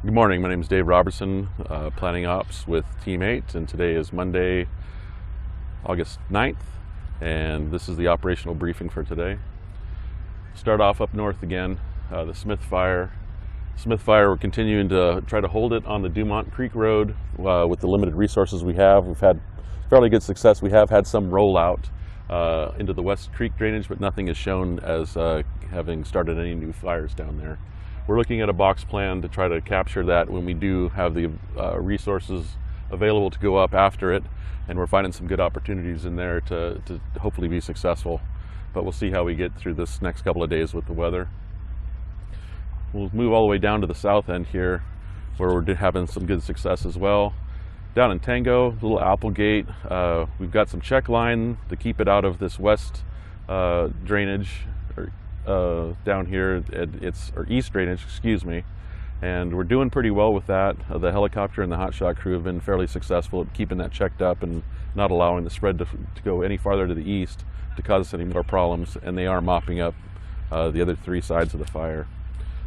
Good morning, my name is Dave Robertson, Planning Ops with Team 8, and today is Monday, August 9th, and this is the operational briefing for today. Start off up north again, the Smith Fire. Smith Fire, we're continuing to try to hold it on the Dumont Creek Road with the limited resources we have. We've had fairly good success. We have had some rollout into the West Creek drainage, but nothing is shown as having started any new fires down there. We're looking at a box plan to try to capture that when we do have the resources available to go up after it, and we're finding some good opportunities in there to hopefully be successful. But we'll see how we get through this next couple of days with the weather. We'll move all the way down to the south end here, where we're having some good success as well. Down in Tango, Little Applegate, we've got some check line to keep it out of this west drainage, down here, or east drainage, excuse me, and we're doing pretty well with that. The helicopter and the hotshot crew have been fairly successful at keeping that checked up and not allowing the spread to go any farther to the east to cause us any more problems, and they are mopping up the other three sides of the fire.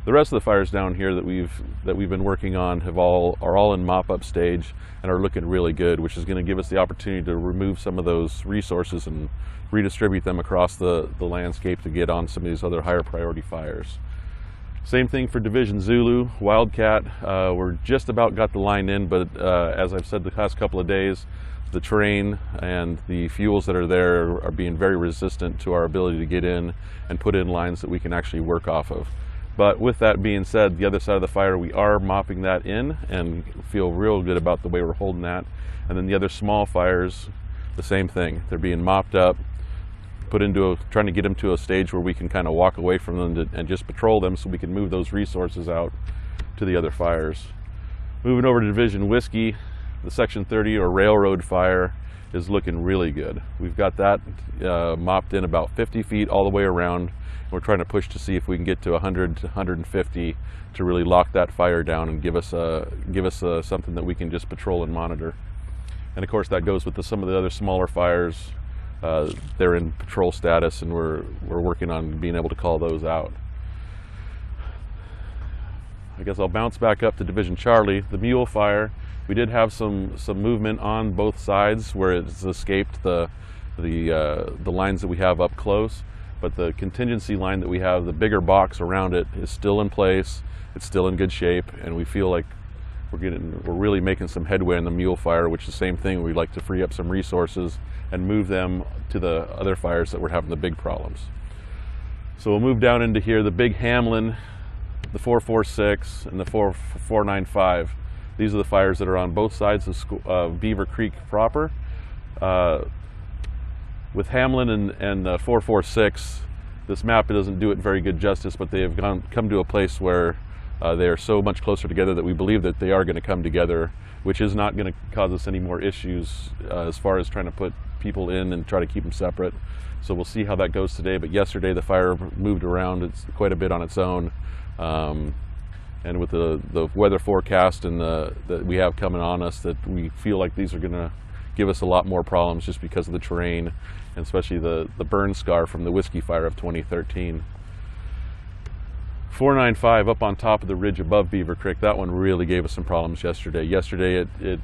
The rest of the fires down here that we've been working on are all in mop-up stage and are looking really good, which is going to give us the opportunity to remove some of those resources and redistribute them across the landscape to get on some of these other higher priority fires. Same thing for Division Zulu, Wildcat. We're just about got the line in, but as I've said the past couple of days, the terrain and the fuels that are there are being very resistant to our ability to get in and put in lines that we can actually work off of. But with that being said, the other side of the fire, we are mopping that in and feel real good about the way we're holding that. And then the other small fires, the same thing. They're being mopped up, trying to get them to a stage where we can kind of walk away from them and just patrol them so we can move those resources out to the other fires. Moving over to Division Whiskey, the Section 30 or Railroad fire is looking really good. We've got that mopped in about 50 feet all the way around. We're trying to push to see if we can get to 100 to 150 to really lock that fire down and give us something that we can just patrol and monitor. And of course that goes with some of the other smaller fires. They're in patrol status, and we're working on being able to call those out. I guess I'll bounce back up to Division Charlie. The Mule fire, we did have some movement on both sides where it's escaped the lines that we have up close. But the contingency line that we have, the bigger box around it, is still in place. It's still in good shape, and we feel like we're really making some headway in the Mule fire, which is the same thing. We'd like to free up some resources and move them to the other fires that we're having the big problems. So we'll move down into here, the Big Hamlin, the 446, and the 495. These are the fires that are on both sides of Beaver Creek proper. With Hamlin and 446, this map doesn't do it very good justice, but they have come to a place where they are so much closer together that we believe that they are going to come together, which is not going to cause us any more issues as far as trying to put people in and try to keep them separate. So we'll see how that goes today, but yesterday the fire moved around quite a bit on its own. And with the weather forecast and that we have coming on us, that we feel like these are going to give us a lot more problems just because of the terrain, and especially the burn scar from the Whiskey fire of 2013. 495 up on top of the ridge above Beaver Creek, that one really gave us some problems yesterday. Yesterday it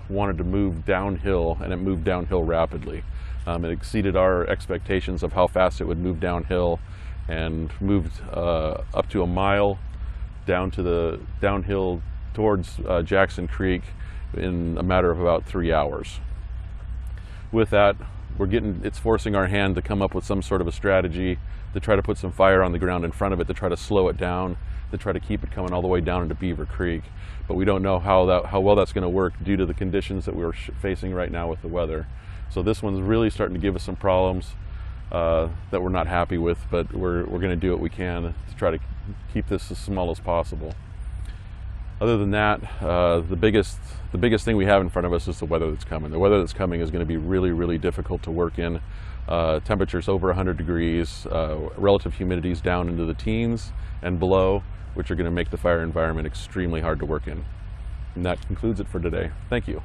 wanted to move downhill, and it moved downhill rapidly. It exceeded our expectations of how fast it would move downhill, and moved up to a mile downhill towards Jackson Creek in a matter of about 3 hours. With that, it's forcing our hand to come up with some sort of a strategy to try to put some fire on the ground in front of it, to try to slow it down, to try to keep it coming all the way down into Beaver Creek. But we don't know how well that's going to work due to the conditions that we're facing right now with the weather. So this one's really starting to give us some problems that we're not happy with, but we're going to do what we can to try to keep this as small as possible. Other than that, the biggest thing we have in front of us is the weather that's coming. The weather that's coming is going to be really, really difficult to work in. Temperatures over 100 degrees, relative humidities down into the teens and below, which are going to make the fire environment extremely hard to work in. And that concludes it for today. Thank you.